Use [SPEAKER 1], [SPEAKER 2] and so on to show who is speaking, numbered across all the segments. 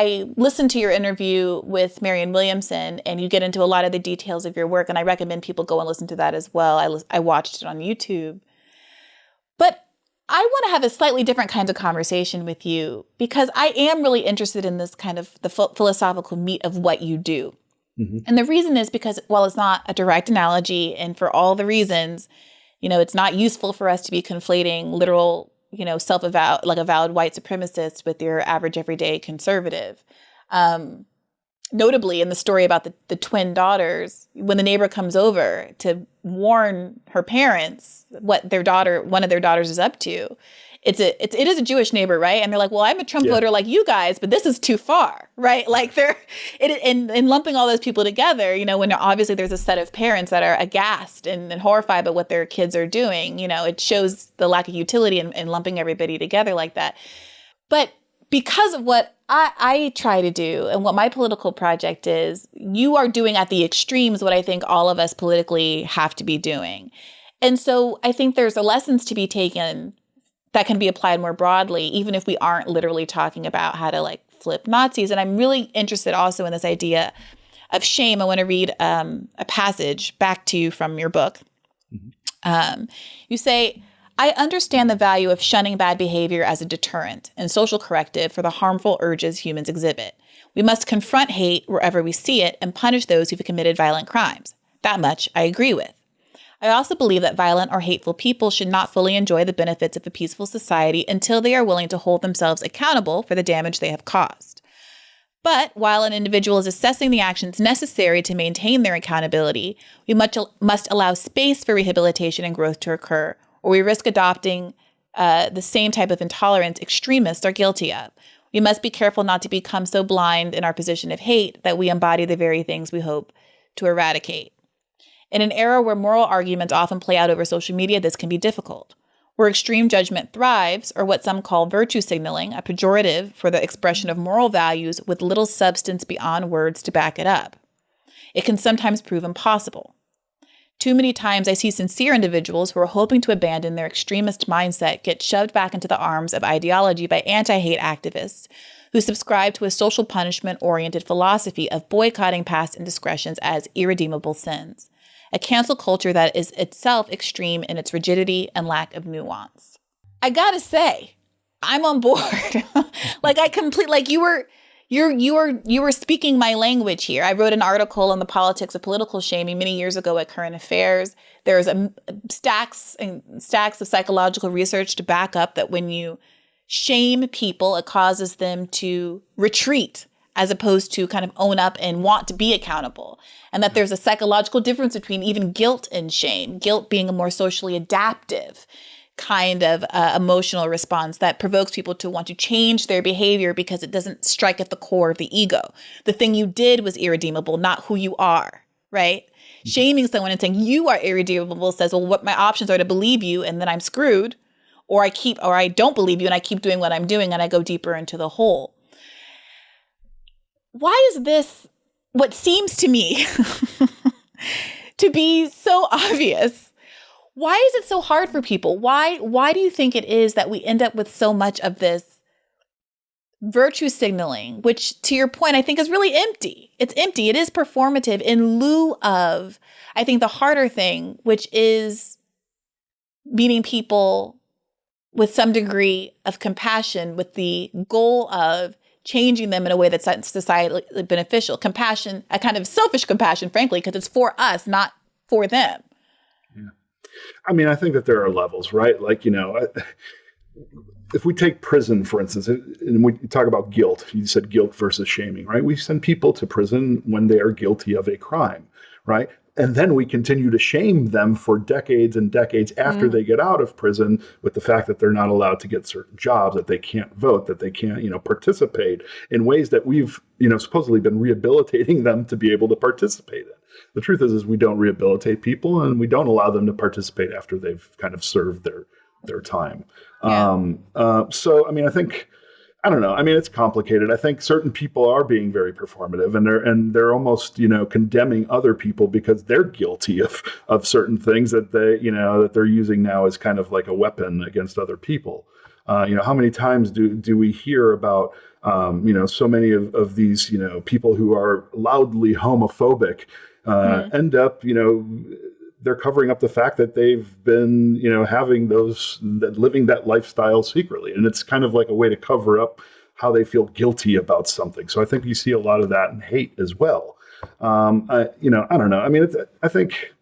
[SPEAKER 1] I listened to your interview with Marianne Williamson, and you get into a lot of the details of your work, and I recommend people go and listen to that as well. I watched it on YouTube. But I want to have a slightly different kind of conversation with you, because I am really interested in this kind of the philosophical meat of what you do. Mm-hmm. And the reason is because, while it's not a direct analogy, and for all the reasons, it's not useful for us to be conflating literal, self-avowed, like avowed white supremacists with your average everyday conservative. Notably, in the story about the twin daughters, when the neighbor comes over to warn her parents what one of their daughters is up to, it is a Jewish neighbor, right? And they're like, well, I'm a Trump voter like you guys, but this is too far, right? Like and lumping all those people together, when obviously there's a set of parents that are aghast and horrified by what their kids are doing, it shows the lack of utility in lumping everybody together like that. But because of what I try to do and what my political project is, you are doing at the extremes what I think all of us politically have to be doing. And so I think there's lessons to be taken that can be applied more broadly, even if we aren't literally talking about how to flip Nazis. And I'm really interested also in this idea of shame. I want to read a passage back to you from your book. Mm-hmm. You say, I understand the value of shunning bad behavior as a deterrent and social corrective for the harmful urges humans exhibit. We must confront hate wherever we see it and punish those who've committed violent crimes. That much I agree with. I also believe that violent or hateful people should not fully enjoy the benefits of a peaceful society until they are willing to hold themselves accountable for the damage they have caused. But while an individual is assessing the actions necessary to maintain their accountability, we must allow space for rehabilitation and growth to occur, or we risk adopting the same type of intolerance extremists are guilty of. We must be careful not to become so blind in our position of hate that we embody the very things we hope to eradicate. In an era where moral arguments often play out over social media, this can be difficult. Where extreme judgment thrives, or what some call virtue signaling, a pejorative for the expression of moral values with little substance beyond words to back it up, it can sometimes prove impossible. Too many times I see sincere individuals who are hoping to abandon their extremist mindset get shoved back into the arms of ideology by anti-hate activists who subscribe to a social punishment-oriented philosophy of boycotting past indiscretions as irredeemable sins, a cancel culture that is itself extreme in its rigidity and lack of nuance. I gotta say, I'm on board. You were speaking my language here. I wrote an article on the politics of political shaming many years ago at Current Affairs. There's stacks and stacks of psychological research to back up that when you shame people, it causes them to retreat as opposed to kind of own up and want to be accountable. And that there's a psychological difference between even guilt and shame, guilt being a more socially adaptive kind of emotional response that provokes people to want to change their behavior because it doesn't strike at the core of the ego. The thing you did was irredeemable, not who you are, right? Mm-hmm. Shaming someone and saying you are irredeemable says, well, what my options are to believe you and then I'm screwed, or I don't believe you and I keep doing what I'm doing and I go deeper into the hole. Why is this what seems to me to be so obvious? Why is it so hard for people? Why do you think it is that we end up with so much of this virtue signaling, which, to your point, I think is really empty? It's empty. It is performative in lieu of, I think, the harder thing, which is meeting people with some degree of compassion with the goal of changing them in a way that's societally beneficial. Compassion, a kind of selfish compassion, frankly, because it's for us, not for them.
[SPEAKER 2] Yeah. I mean, I think that there are levels, right? If we take prison, for instance, and we talk about guilt, you said guilt versus shaming, right? We send people to prison when they are guilty of a crime, right? And then we continue to shame them for decades and decades after they get out of prison with the fact that they're not allowed to get certain jobs, that they can't vote, that they can't, participate in ways that we've, supposedly been rehabilitating them to be able to participate in. The truth is we don't rehabilitate people and we don't allow them to participate after they've kind of served their time. Yeah. So, I mean, I don't know. I mean, it's complicated. I think certain people are being very performative and they're almost, condemning other people because they're guilty of certain things that that they're using now as kind of like a weapon against other people. How many times do we hear about So many of these, people who are loudly homophobic end up, they're covering up the fact that they've been, living that lifestyle secretly. And it's kind of like a way to cover up how they feel guilty about something. So I think you see a lot of that in hate as well. I don't know. I mean, I think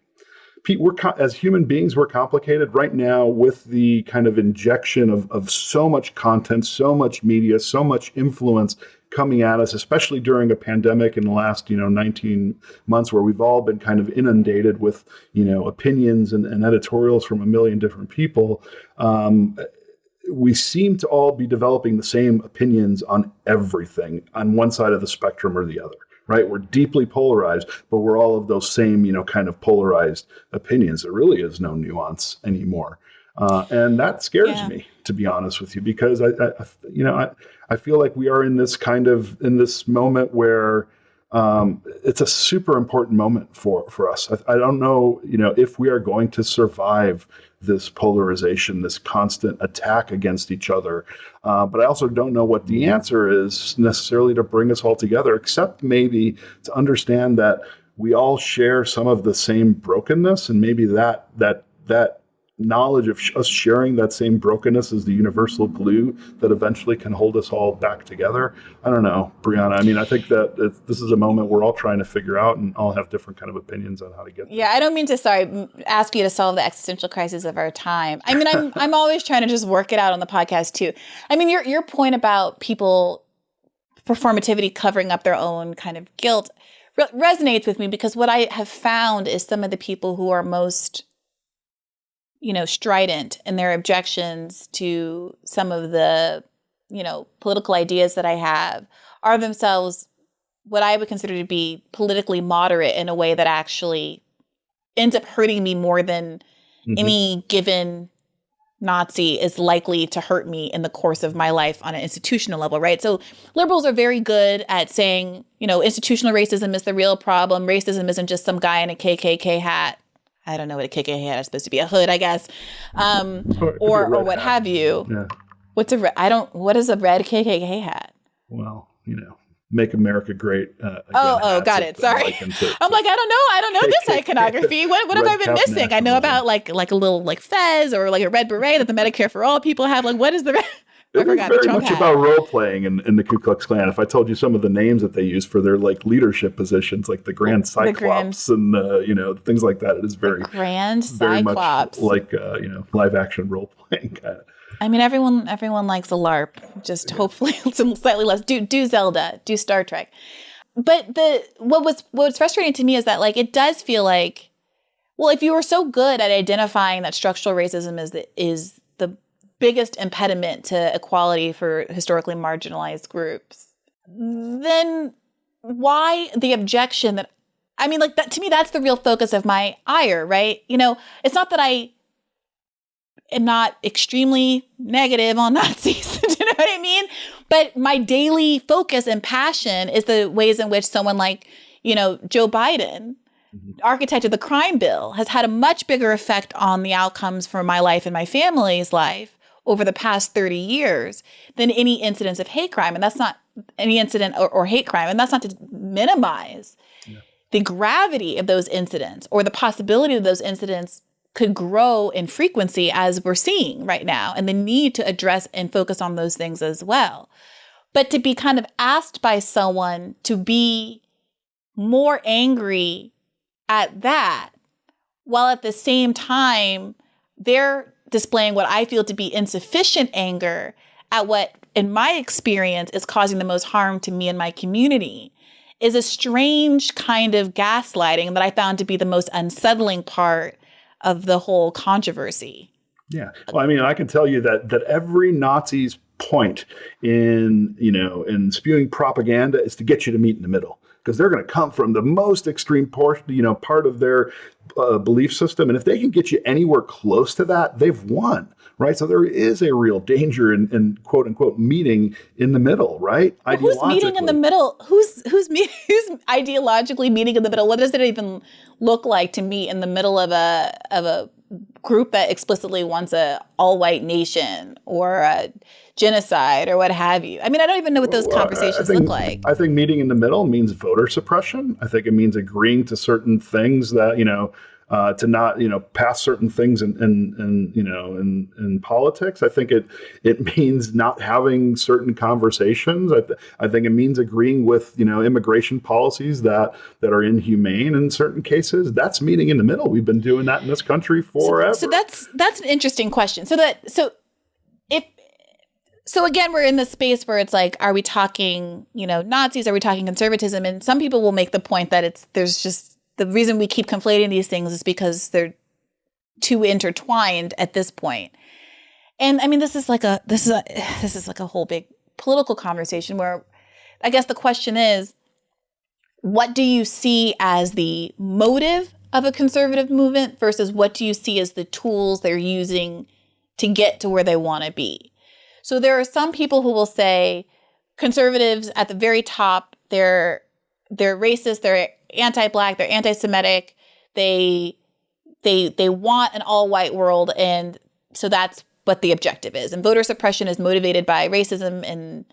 [SPEAKER 2] as human beings, we're complicated right now with the kind of injection of so much content, so much media, so much influence coming at us, especially during a pandemic in the last, 19 months where we've all been kind of inundated with, opinions and editorials from a million different people. We seem to all be developing the same opinions on everything on one side of the spectrum or the other, right? We're deeply polarized, but we're all of those same, kind of polarized opinions. There really is no nuance anymore. And that scares me, to be honest with you, because I feel like we are in this moment where it's a super important moment for us. I don't know, if we are going to survive this polarization, this constant attack against each other. But I also don't know what the answer is necessarily to bring us all together, except maybe to understand that we all share some of the same brokenness, and maybe that knowledge of us sharing that same brokenness is the universal glue that eventually can hold us all back together. I don't know, Briahna. I mean, I think that this is a moment we're all trying to figure out and all have different kind of opinions on how to get there.
[SPEAKER 1] Yeah, I don't mean to, ask you to solve the existential crisis of our time. I mean, I'm always trying to just work it out on the podcast too. I mean, your point about people performativity covering up their own kind of guilt resonates with me, because what I have found is some of the people who are most strident in their objections to some of the, political ideas that I have are themselves what I would consider to be politically moderate in a way that actually ends up hurting me more than any given Nazi is likely to hurt me in the course of my life on an institutional level, right? So liberals are very good at saying, institutional racism is the real problem. Racism isn't just some guy in a KKK hat. I don't know what a KKK hat is supposed to be, a hood, I guess, or what have you.
[SPEAKER 2] Yeah.
[SPEAKER 1] What is a red KKK hat?
[SPEAKER 2] Well, make America great. Again,
[SPEAKER 1] got it. Sorry. I'm like, I don't know this iconography. What have I been missing? I know about like a little like fez or like a red beret that the Medicare for All people have. Like, what is the red?
[SPEAKER 2] It was very much about role playing in the Ku Klux Klan. If I told you some of the names that they use for their like leadership positions, like the Grand Cyclops and things like that, it is very
[SPEAKER 1] Grand
[SPEAKER 2] very
[SPEAKER 1] Cyclops,
[SPEAKER 2] much like live action role playing kind of.
[SPEAKER 1] I mean, everyone likes a LARP. Just hopefully some slightly less. Do Zelda, do Star Trek. But what's frustrating to me is that like it does feel like, well, if you were so good at identifying that structural racism is the biggest impediment to equality for historically marginalized groups, then why the objection that, I mean, like that to me, that's the real focus of my ire, right? It's not that I am not extremely negative on Nazis, do you know what I mean? But my daily focus and passion is the ways in which someone like, Joe Biden, architect of the crime bill, has had a much bigger effect on the outcomes for my life and my family's life over the past 30 years than any incidents of hate crime. And that's not any incident or hate crime. And that's not to minimize the gravity of those incidents or the possibility of those incidents could grow in frequency as we're seeing right now, and the need to address and focus on those things as well. But to be kind of asked by someone to be more angry at that, while at the same time they're displaying what I feel to be insufficient anger at what, in my experience, is causing the most harm to me and my community, is a strange kind of gaslighting that I found to be the most unsettling part of the whole controversy.
[SPEAKER 2] Yeah. Well, I mean, I can tell you that every Nazi's point in spewing propaganda is to get you to meet in the middle, because they're going to come from the most extreme part of their belief system. And if they can get you anywhere close to that, they've won, right? So there is a real danger in quote unquote meeting in the middle, right?
[SPEAKER 1] Well, who's meeting in the middle? Who's ideologically meeting in the middle? What does it even look like to meet in the middle of a group that explicitly wants a all-white nation or a genocide or what have you. I mean, I don't even know what those conversations look like.
[SPEAKER 2] I think meeting in the middle means voter suppression. I think it means agreeing to certain things that, to not, pass certain things in politics. I think it means not having certain conversations. I think it means agreeing with, immigration policies that are inhumane in certain cases. That's meeting in the middle. We've been doing that in this country forever.
[SPEAKER 1] So that's an interesting question. So again, we're in this space where it's like, are we talking, Nazis? Are we talking conservatism? And some people will make the point that there's just the reason we keep conflating these things is because they're too intertwined at this point. And I mean, this is like a whole big political conversation where I guess the question is, what do you see as the motive of a conservative movement versus what do you see as the tools they're using to get to where they want to be? So there are some people who will say conservatives at the very top, they're racist, they're anti-Black, they're anti-Semitic, they want an all-white world, and so that's what the objective is. And voter suppression is motivated by racism, and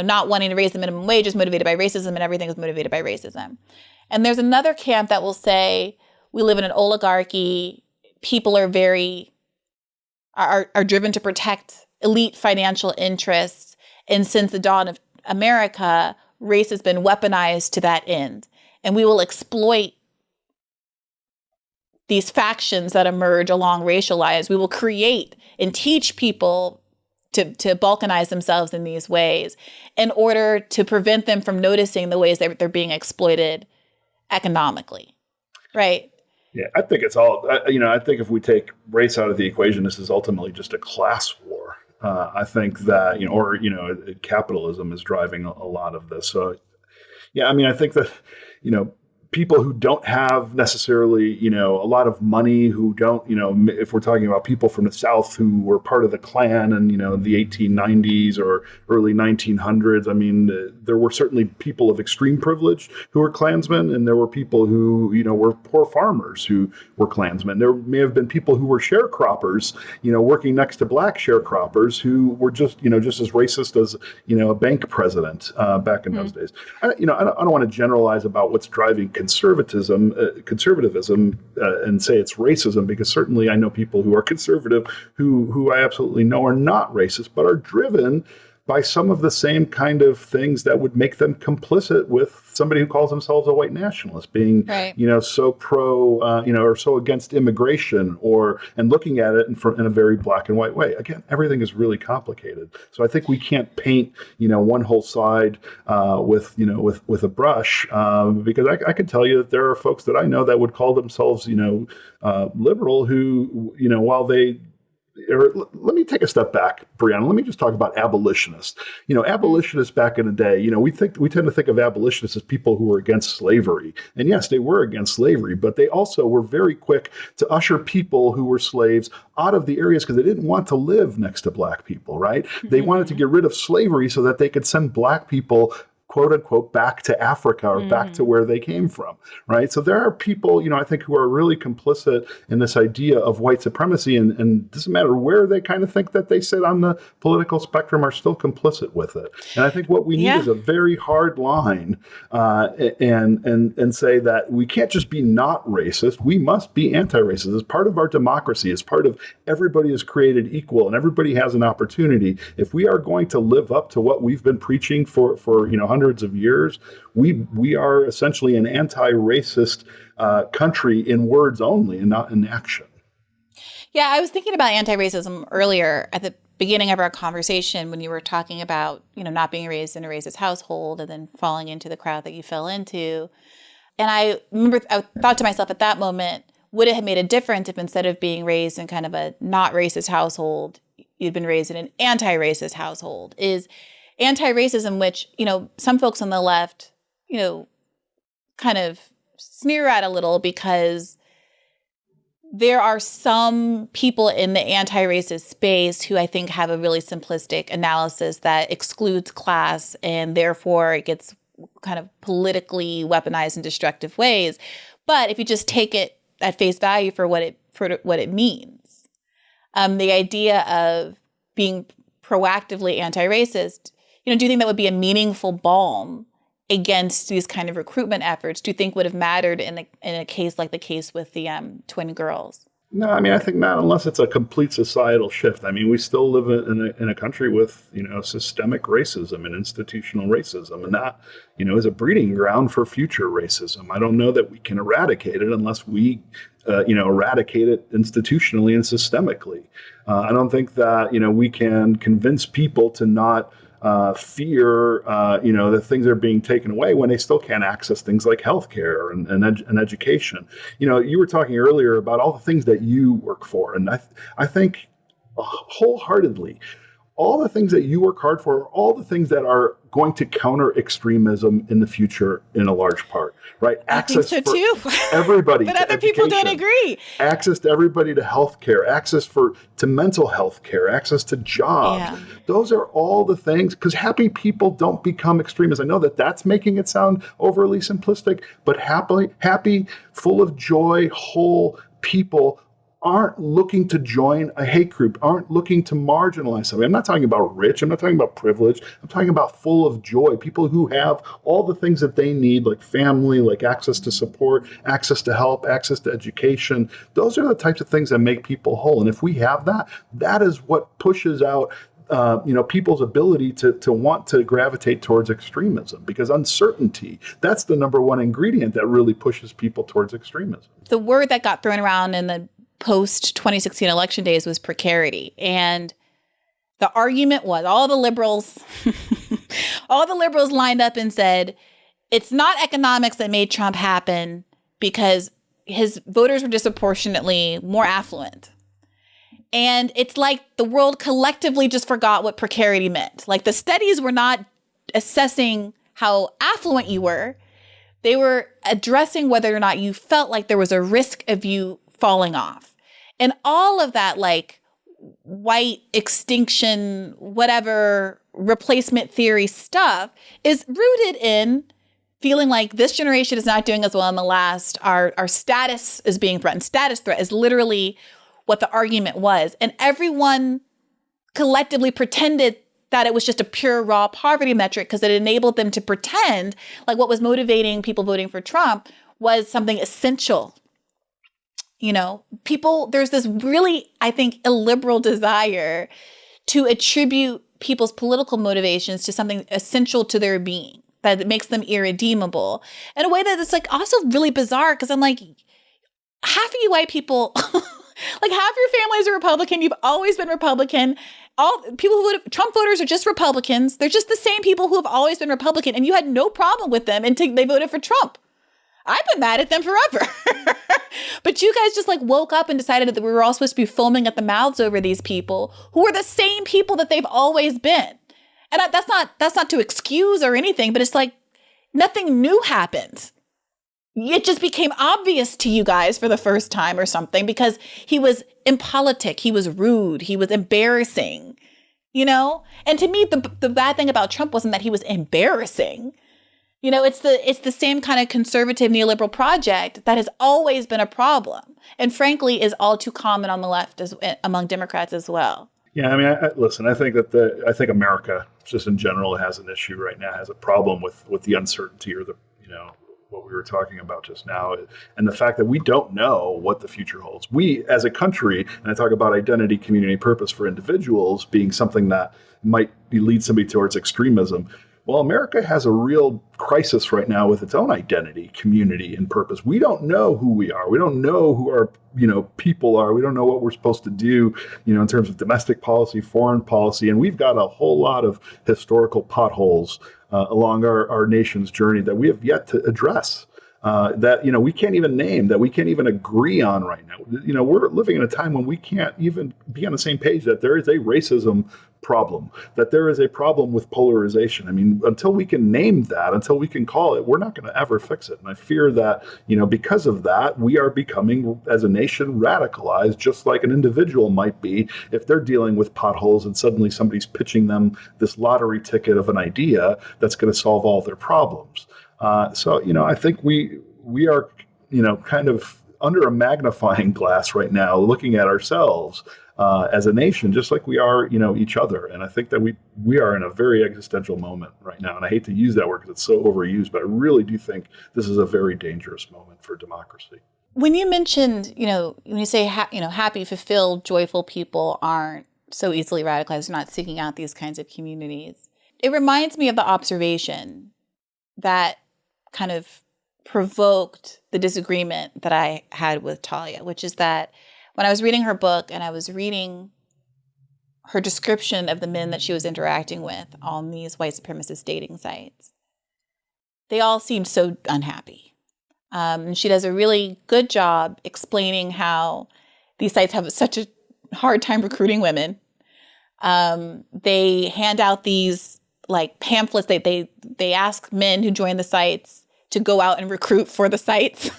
[SPEAKER 1] not wanting to raise the minimum wage is motivated by racism, and everything is motivated by racism. And there's another camp that will say we live in an oligarchy, people are driven to protect elite financial interests, and since the dawn of America, race has been weaponized to that end. And we will exploit these factions that emerge along racial lines. We will create and teach people to balkanize themselves in these ways in order to prevent them from noticing the ways that they're being exploited economically, right?
[SPEAKER 2] Yeah, I think it's all, I think if we take race out of the equation, this is ultimately just a class war. I think that, capitalism is driving a lot of this. So, yeah, I mean, I think that, people who don't have necessarily, a lot of money, who don't, if we're talking about people from the South who were part of the Klan in, the 1890s or early 1900s, I mean, there were certainly people of extreme privilege who were Klansmen, and there were people who, were poor farmers who were Klansmen. There may have been people who were sharecroppers, working next to Black sharecroppers who were just as racist as, a bank president back in those days. I don't want to generalize about what's driving conservatism and say it's racism, because certainly I know people who are conservative who I absolutely know are not racist, but are driven by some of the same kind of things that would make them complicit with somebody who calls themselves a white nationalist, being,
[SPEAKER 1] right,
[SPEAKER 2] so pro, or so against immigration, and looking at it in a very black and white way. Again, everything is really complicated. So I think we can't paint, one whole side with a brush, because I can tell you that there are folks that I know that would call themselves, liberal, who, while let me take a step back, Briahna. Let me just talk about abolitionists. Abolitionists back in the day, we tend to think of abolitionists as people who were against slavery. And yes, they were against slavery, but they also were very quick to usher people who were slaves out of the areas because they didn't want to live next to Black people, right? They wanted to get rid of slavery so that they could send Black people, quote unquote, back to Africa or back to where they came from, right? So there are people, I think, who are really complicit in this idea of white supremacy, and it doesn't matter where they kind of think that they sit on the political spectrum, are still complicit with it. And I think what we need is a very hard line, and say that we can't just be not racist, we must be anti-racist. As part of our democracy, as part of everybody is created equal and everybody has an opportunity. If we are going to live up to what we've been preaching for hundreds of years, we are essentially an anti-racist country in words only and not in action.
[SPEAKER 1] Yeah, I was thinking about anti-racism earlier at the beginning of our conversation when you were talking about, not being raised in a racist household and then falling into the crowd that you fell into. And I remember I thought to myself at that moment, would it have made a difference if instead of being raised in kind of a not racist household, you'd been raised in an anti-racist household? Is anti-racism, which, some folks on the left, kind of sneer at a little, because there are some people in the anti-racist space who I think have a really simplistic analysis that excludes class, and therefore it gets kind of politically weaponized in destructive ways. But if you just take it at face value for what it what it means. The idea of being proactively anti-racist, do you think that would be a meaningful balm against these kind of recruitment efforts? Do you think would have mattered in a case like the case with the twin girls?
[SPEAKER 2] No, I mean, I think not unless it's a complete societal shift. I mean, we still live in a country with, systemic racism and institutional racism, and that, is a breeding ground for future racism. I don't know that we can eradicate it unless we, eradicate it institutionally and systemically. I don't think that, we can convince people to not fear, that things are being taken away when they still can't access things like healthcare and education. You were talking earlier about all the things that you work for, and I think wholeheartedly, all the things that you work hard for are all the things that are going to counter extremism in the future in a large part, right?
[SPEAKER 1] Access think so too.
[SPEAKER 2] Everybody
[SPEAKER 1] but
[SPEAKER 2] to
[SPEAKER 1] other people don't agree.
[SPEAKER 2] Access to everybody to healthcare, access to mental health care, access to jobs. Yeah. Those are all the things, because happy people don't become extremists. I know that that's making it sound overly simplistic, but happy, full of joy, whole people aren't looking to join a hate group, aren't looking to marginalize somebody. I'm not talking about rich, I'm not talking about privilege, I'm talking about full of joy, people who have all the things that they need, like family, like access to support, access to help, access to education. Those are the types of things that make people whole. And if we have that, that is what pushes out people's ability to want to gravitate towards extremism, because uncertainty, that's the number one ingredient that really pushes people towards extremism.
[SPEAKER 1] The word that got thrown around in the post-2016 election days was precarity. And the argument was all the liberals lined up and said, it's not economics that made Trump happen because his voters were disproportionately more affluent. And it's like the world collectively just forgot what precarity meant. Like the studies were not assessing how affluent you were. They were addressing whether or not you felt like there was a risk of you falling off. And all of that, like white extinction, whatever replacement theory stuff is rooted in feeling like this generation is not doing as well in the last. Our status is being threatened. Status threat is literally what the argument was. And everyone collectively pretended that it was just a pure raw poverty metric because it enabled them to pretend like what was motivating people voting for Trump was something essential. There's this really, I think, illiberal desire to attribute people's political motivations to something essential to their being, that makes them irredeemable in a way that is like also really bizarre. Because I'm like, half of you white people, like half your families are Republican. You've always been Republican. All people who Trump voters are just Republicans. They're just the same people who have always been Republican. And you had no problem with them until they voted for Trump. I've been mad at them forever. But you guys just like woke up and decided that we were all supposed to be foaming at the mouths over these people who are the same people that they've always been. And that's not to excuse or anything, but it's like nothing new happened. It just became obvious to you guys for the first time or something because he was impolitic, he was rude, he was embarrassing, And to me, the bad thing about Trump wasn't that he was embarrassing. It's the same kind of conservative neoliberal project that has always been a problem, and frankly is all too common on the left among Democrats as well.
[SPEAKER 2] Yeah, I mean, listen. I think that America, just in general, has an issue right now, has a problem with the uncertainty or what we were talking about just now, and the fact that we don't know what the future holds. We, as a country, and I talk about identity, community, purpose for individuals being something that might lead somebody towards extremism. Well, America has a real crisis right now with its own identity, community, and purpose. We don't know who we are. We don't know who our, people are. We don't know what we're supposed to do, in terms of domestic policy, foreign policy. And we've got a whole lot of historical potholes along our nation's journey that we have yet to address. That we can't even name, that we can't even agree on right now. We're living in a time when we can't even be on the same page that there is a racism problem, that there is a problem with polarization. I mean, until we can name that, until we can call it, we're not going to ever fix it. And I fear that, because of that, we are becoming, as a nation, radicalized, just like an individual might be if they're dealing with potholes and suddenly somebody's pitching them this lottery ticket of an idea that's going to solve all their problems. So I think we are, kind of under a magnifying glass right now, looking at ourselves as a nation, just like we are, each other. And I think that we are in a very existential moment right now. And I hate to use that word because it's so overused, but I really do think this is a very dangerous moment for democracy.
[SPEAKER 1] When you mentioned, when you say, happy, fulfilled, joyful people aren't so easily radicalized, not seeking out these kinds of communities, it reminds me of the observation that kind of provoked the disagreement that I had with Talia, which is that when I was reading her book and I was reading her description of the men that she was interacting with on these white supremacist dating sites, they all seemed so unhappy. And she does a really good job explaining how these sites have such a hard time recruiting women. They hand out these pamphlets. They ask men who join the sites to go out and recruit for the sites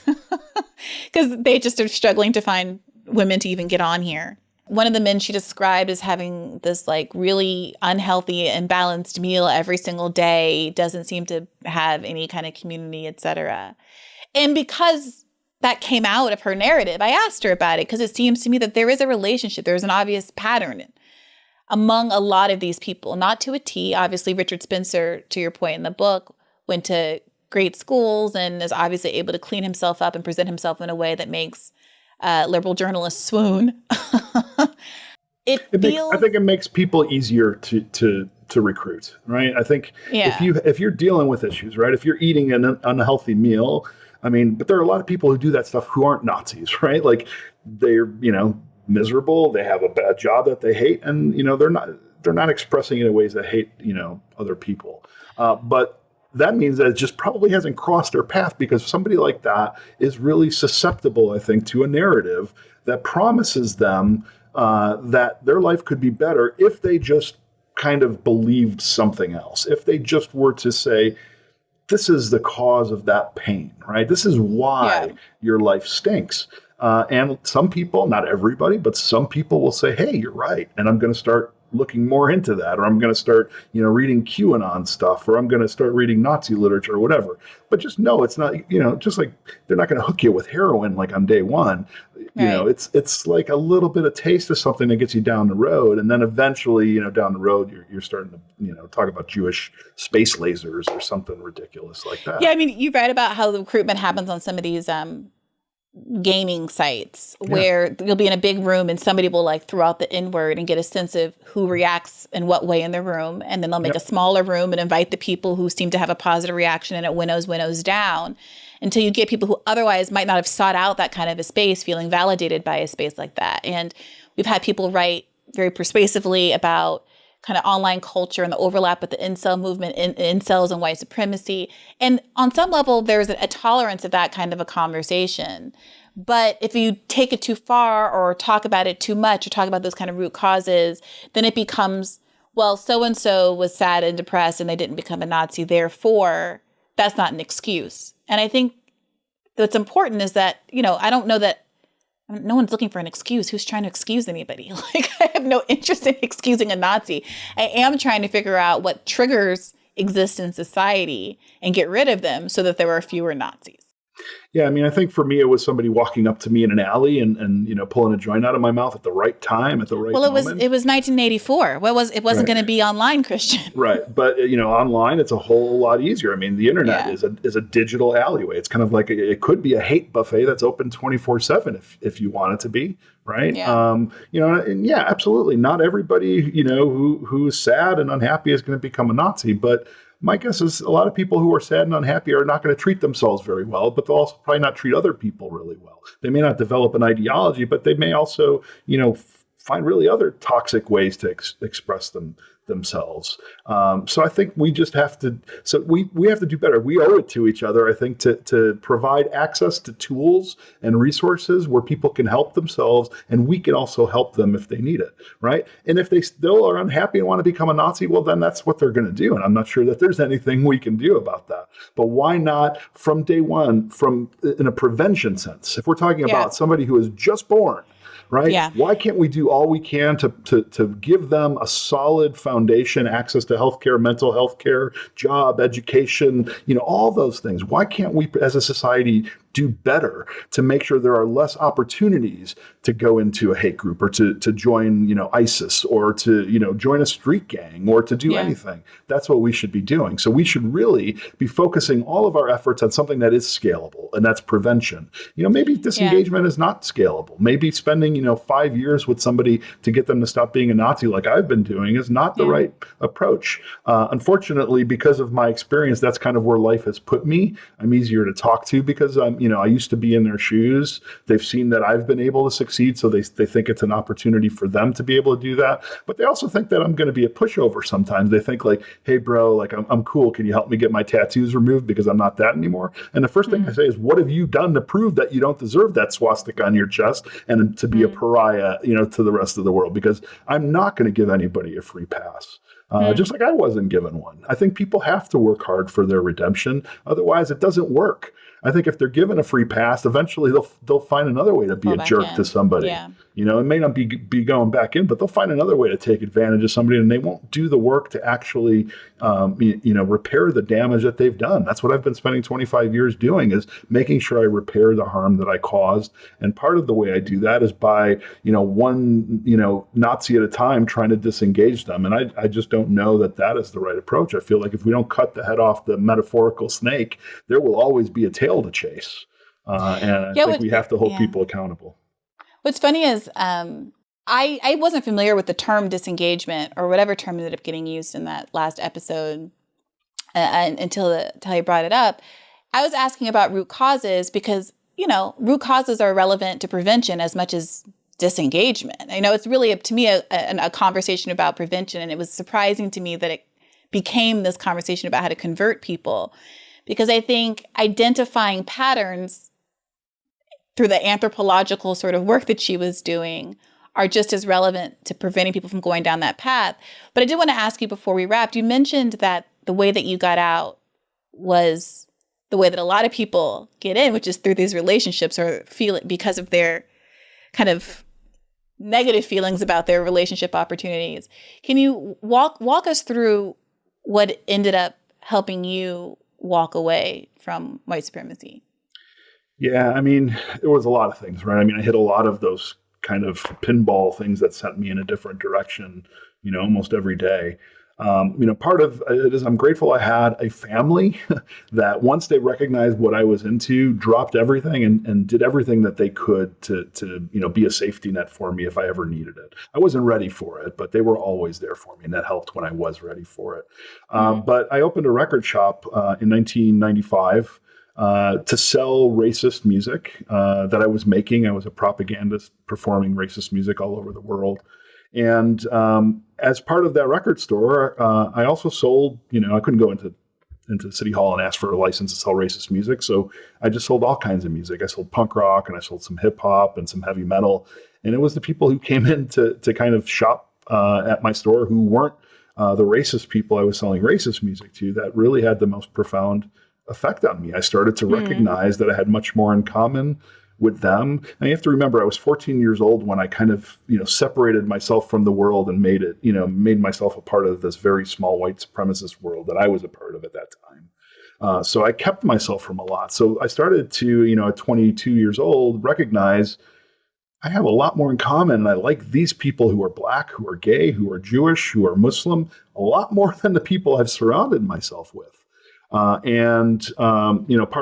[SPEAKER 1] because they just are struggling to find women to even get on here. One of the men she described as having this really unhealthy, imbalanced meal every single day, doesn't seem to have any kind of community, etc. And because that came out of her narrative, I asked her about it because it seems to me that there is a relationship. There's an obvious pattern among a lot of these people, not to a T. Obviously, Richard Spencer, to your point in the book, went to great schools and is obviously able to clean himself up and present himself in a way that makes liberal journalists swoon. I
[SPEAKER 2] think it makes people easier to recruit, right? I think if you're dealing with issues, right? If you're eating an unhealthy meal, but there are a lot of people who do that stuff who aren't Nazis, right? They're, miserable. They have a bad job that they hate, and they're not expressing it in ways that hate other people. But that means that it just probably hasn't crossed their path because somebody like that is really susceptible, I think, to a narrative that promises them that their life could be better if they just kind of believed something else. If they just were to say, this is the cause of that pain, right? This is why your life stinks. And some people, not everybody, but some people will say, hey, you're right. And I'm going to start looking more into that, or I'm going to start, reading QAnon stuff, or I'm going to start reading Nazi literature or whatever. But just know it's not, just like they're not going to hook you with heroin on day one. It's like a little bit of taste of something that gets you down the road. And then eventually, down the road, you're starting to, talk about Jewish space lasers or something ridiculous like that.
[SPEAKER 1] Yeah, you read about how the recruitment happens on some of these gaming sites where you'll be in a big room and somebody will throw out the N-word and get a sense of who reacts in what way in the room. And then they'll make a smaller room and invite the people who seem to have a positive reaction, and it winnows down until you get people who otherwise might not have sought out that kind of a space feeling validated by a space like that. And we've had people write very persuasively about kind of online culture and the overlap with the incel movement, incels and white supremacy. And on some level, there's a tolerance of that kind of a conversation. But if you take it too far or talk about it too much or talk about those kind of root causes, then it becomes, well, so-and-so was sad and depressed and they didn't become a Nazi. Therefore, that's not an excuse. And I think what's important is that, I don't know that no one's looking for an excuse. Who's trying to excuse anybody? I have no interest in excusing a Nazi. I am trying to figure out what triggers exist in society and get rid of them so that there are fewer Nazis.
[SPEAKER 2] Yeah, I think for me, it was somebody walking up to me in an alley and pulling a joint out of my mouth at the right time, at the right moment.
[SPEAKER 1] Well, it was 1984. It wasn't going to be online, Christian.
[SPEAKER 2] Right. But, online, it's a whole lot easier. The internet is a digital alleyway. It's kind of like it could be a hate buffet that's open 24/7 if you want it to be. Right.
[SPEAKER 1] Yeah.
[SPEAKER 2] And absolutely. Not everybody, who is sad and unhappy is going to become a Nazi. But my guess is a lot of people who are sad and unhappy are not going to treat themselves very well, but they'll also probably not treat other people really well. They may not develop an ideology, but they may also, find really other toxic ways to express themselves. So I think we just have to, we have to do better. We owe it to each other, I think, to provide access to tools and resources where people can help themselves, and we can also help them if they need it, right? And if they still are unhappy and want to become a Nazi, well, then that's what they're going to do. And I'm not sure that there's anything we can do about that. But why not from day one, in a prevention sense? If we're talking about somebody who is just born, right?
[SPEAKER 1] Yeah.
[SPEAKER 2] Why can't we do all we can to give them a solid foundation, access to healthcare, mental health care, job, education, all those things? Why can't we, as a society, do better to make sure there are less opportunities to go into a hate group or to join, ISIS or to, join a street gang or to do anything. That's what we should be doing. So we should really be focusing all of our efforts on something that is scalable, and that's prevention. Maybe disengagement is not scalable. Maybe spending, 5 years with somebody to get them to stop being a Nazi like I've been doing is not the right approach. Unfortunately, because of my experience, that's kind of where life has put me. I'm easier to talk to because I used to be in their shoes. They've seen that I've been able to succeed, so they think it's an opportunity for them to be able to do that. But they also think that I'm going to be a pushover sometimes. They think like, hey, bro, like I'm cool. Can you help me get my tattoos removed because I'm not that anymore? And the first thing I say is, what have you done to prove that you don't deserve that swastika on your chest and to be a pariah, to the rest of the world? Because I'm not going to give anybody a free pass. Just like I wasn't given one. I think people have to work hard for their redemption. Otherwise, it doesn't work. I think if they're given a free pass, eventually they'll find another way to be a jerk to somebody. Yeah. It may not be going back in, but they'll find another way to take advantage of somebody, and they won't do the work to actually, repair the damage that they've done. That's what I've been spending 25 years doing, is making sure I repair the harm that I caused. And part of the way I do that is by, one, Nazi at a time, trying to disengage them. And I just don't know that is the right approach. I feel like if we don't cut the head off the metaphorical snake, there will always be a tail to chase. And I think we have to hold people accountable.
[SPEAKER 1] What's funny is I wasn't familiar with the term disengagement or whatever term ended up getting used in that last episode until you brought it up. I was asking about root causes because, root causes are relevant to prevention as much as disengagement. It's really, to me, a conversation about prevention. And it was surprising to me that it became this conversation about how to convert people. Because I think identifying patterns through the anthropological sort of work that she was doing are just as relevant to preventing people from going down that path. But I did want to ask you before we wrapped, you mentioned that the way that you got out was the way that a lot of people get in, which is through these relationships or because of their kind of negative feelings about their relationship opportunities. Can you walk us through what ended up helping you walk away from white supremacy?
[SPEAKER 2] Yeah, there was a lot of things, right? I hit a lot of those kind of pinball things that sent me in a different direction, almost every day. Part of it is I'm grateful I had a family that once they recognized what I was into, dropped everything and did everything that they could to be a safety net for me if I ever needed it. I wasn't ready for it, but they were always there for me, and that helped when I was ready for it. But I opened a record shop in 1995 to sell racist music that I was making. I was a propagandist performing racist music all over the world. And as part of that record store, I also sold, I couldn't go into City Hall and ask for a license to sell racist music. So I just sold all kinds of music. I sold punk rock, and I sold some hip hop and some heavy metal. And it was the people who came in to kind of shop at my store who weren't the racist people I was selling racist music to that really had the most profound effect on me. I started to recognize that I had much more in common with them. And you have to remember, I was 14 years old when I kind of, separated myself from the world and made myself a part of this very small white supremacist world that I was a part of at that time. So I kept myself from a lot. So I started to, at 22 years old, recognize I have a lot more in common. And I like these people who are Black, who are gay, who are Jewish, who are Muslim, a lot more than the people I've surrounded myself with. Part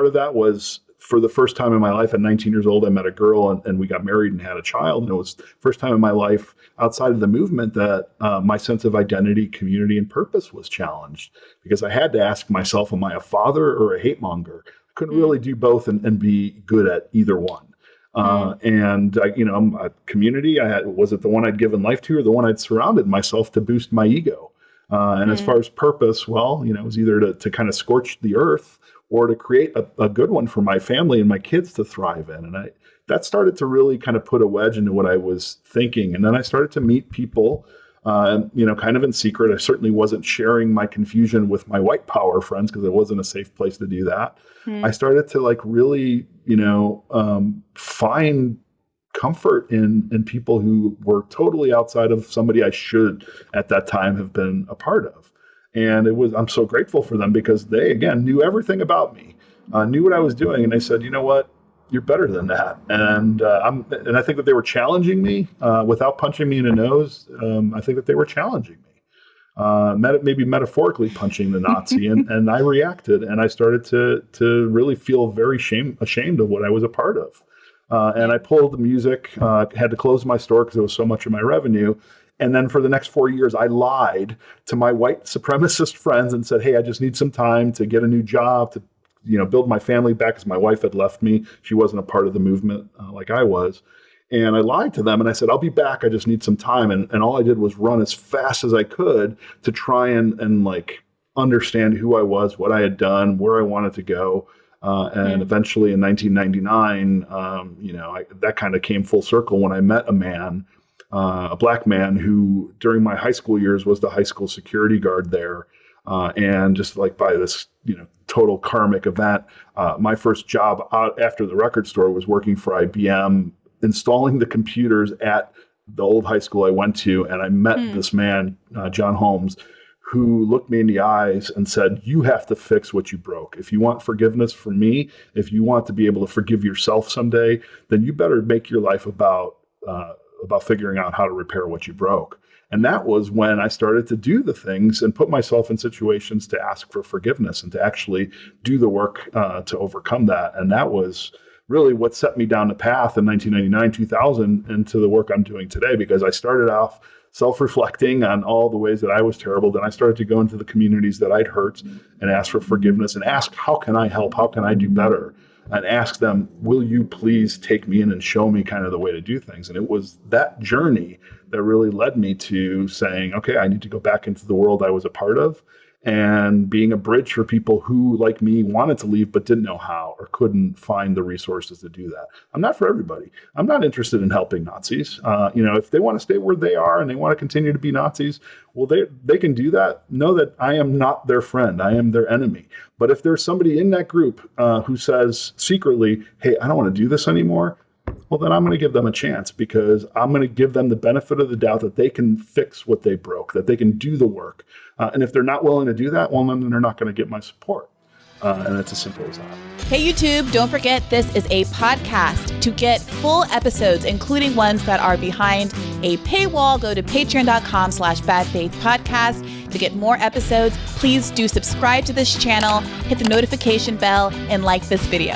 [SPEAKER 2] of that was, for the first time in my life at 19 years old, I met a girl and we got married and had a child. And it was the first time in my life outside of the movement that my sense of identity, community, and purpose was challenged, because I had to ask myself, am I a father or a hate monger? I couldn't really do both and be good at either one. And a community, was it the one I'd given life to or the one I'd surrounded myself to boost my ego? And as far as purpose, well, it was either to kind of scorch the earth or to create a good one for my family and my kids to thrive in. And that started to really kind of put a wedge into what I was thinking. And then I started to meet people, kind of in secret. I certainly wasn't sharing my confusion with my white power friends because it wasn't a safe place to do that. I started to really, find comfort in people who were totally outside of somebody I should at that time have been a part of. And I'm so grateful for them because they, again, knew everything about me, knew what I was doing. And they said, you know what, you're better than that. And I think that they were challenging me without punching me in the nose. I think that they were challenging me, maybe metaphorically punching the Nazi, and I reacted, and I started to really feel very ashamed of what I was a part of. And I pulled the music, had to close my store because it was so much of my revenue. And then for the next 4 years, I lied to my white supremacist friends and said, hey, I just need some time to get a new job, to build my family back, because my wife had left me. She wasn't a part of the movement like I was. And I lied to them and I said, I'll be back. I just need some time. And all I did was run as fast as I could to try and like understand who I was, what I had done, where I wanted to go. And eventually in 1999, that kind of came full circle when I met a man, a black man who during my high school years was the high school security guard there. And just like by this, total karmic event, my first job out after the record store was working for IBM, installing the computers at the old high school I went to. And I met this man, John Holmes, who looked me in the eyes and said, you have to fix what you broke. If you want forgiveness from me, if you want to be able to forgive yourself someday, then you better make your life about figuring out how to repair what you broke. And that was when I started to do the things and put myself in situations to ask for forgiveness and to actually do the work to overcome that. And that was really what set me down the path in 1999, 2000 into the work I'm doing today, because I started off self-reflecting on all the ways that I was terrible. Then I started to go into the communities that I'd hurt and ask for forgiveness and ask, how can I help? How can I do better? And ask them, will you please take me in and show me kind of the way to do things? And it was that journey that really led me to saying, okay, I need to go back into the world I was a part of and being a bridge for people who, like me, wanted to leave but didn't know how or couldn't find the resources to do that. I'm not for everybody. I'm not interested in helping Nazis. If they want to stay where they are and they want to continue to be Nazis, well, they can do that. Know that I am not their friend. I am their enemy. But if there's somebody in that group who says secretly, hey, I don't want to do this anymore, well, then I'm going to give them a chance, because I'm going to give them the benefit of the doubt that they can fix what they broke, that they can do the work. And if they're not willing to do that, well, then they're not going to get my support. And it's as simple as that.
[SPEAKER 1] Hey, YouTube, don't forget this is a podcast. To get full episodes, including ones that are behind a paywall, go to patreon.com/badfaithpodcast. To get more episodes, please do subscribe to this channel, hit the notification bell, and like this video.